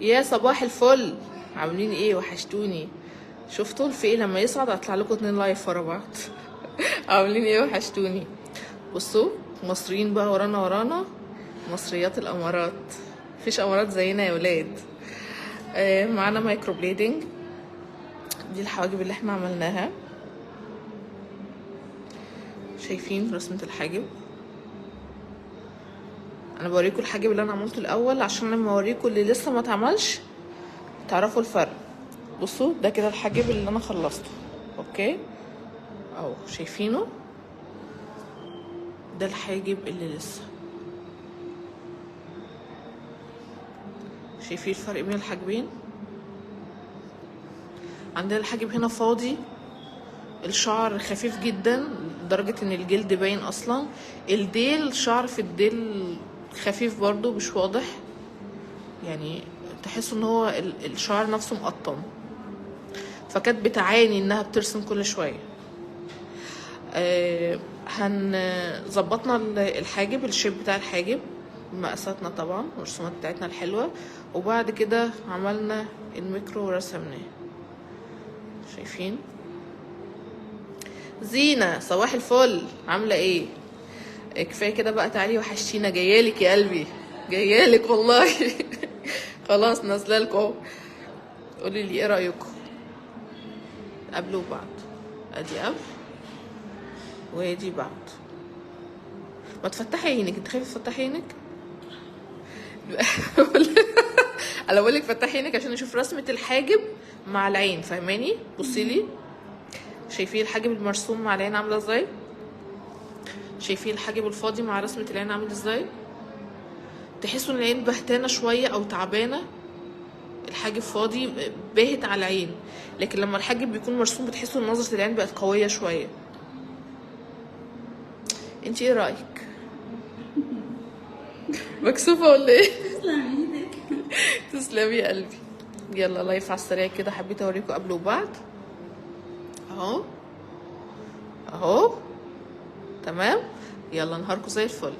يا صباح الفل، عاملين ايه؟ وحشتوني. شفتوا الفئ لما يصعد اطلع لكم 2 لايف ورا بعض. عاملين ايه؟ وحشتوني. بصوا مصريين بقى ورانا مصريات الامارات. مفيش امارات زينا يا ولاد. معانا مايكرو بليدنج. دي الحواجب اللي احنا عملناها. شايفين رسمة الحاجب؟ انا بوريكم الحاجب اللي انا عملته الاول عشان لما اوريكم اللي لسه ما اتعملش تعرفوا الفرق. بصوا ده كده الحاجب اللي انا خلصته. اوكي اهو شايفينه، ده الحاجب اللي لسه. شايفين الفرق بين الحاجبين؟ عندنا الحاجب هنا فاضي، الشعر خفيف جدا لدرجة ان الجلد باين اصلا. الديل، شعر في الديل خفيف برضو مش واضح، يعني تحسوا ان هو الشعر نفسه مقطم، فكانت بتعاني انها بترسم كل شوية. هنظبطنا الحاجب، الشيب بتاع الحاجب، مقاساتنا طبعا والرسومات بتاعتنا الحلوة، وبعد كده عملنا الميكرو ورسمناه. شايفين؟ زينة صباح الفل، عاملة ايه؟ كفاية كده بقى، تعالي وحشتينا. جايالك يا قلبي، جايالك والله. خلاص نازله لكم اهو. قولي لي ايه رايكم قبل وبعد؟ ادي قبل وادي بعد. ما تفتحي عينك، انت خايفه تفتحي عينك؟ انا بقول لك فتحي عينك عشان اشوف رسمه الحاجب مع العين، فاهماني؟ بصي لي، شايفين الحاجب المرسوم مع العين عامله ازاي؟ شايفين الحاجب الفاضي مع رسمه العين عامل ازاي؟ تحسوا ان العين بهتانه شويه او تعبانه، الحاجب فاضي باهت على العين، لكن لما الحاجب بيكون مرسوم بتحسوا ان نظره العين بقت قويه شويه. انت ايه رايك؟ مكسوفه ولا ايه؟ تسلم ايدك. تسلمي يا قلبي. يلا لايف على السريع كده، حبيت اوريكم قبل وبعد. اهو اهو تمام. يلا نهاركم زي الفل.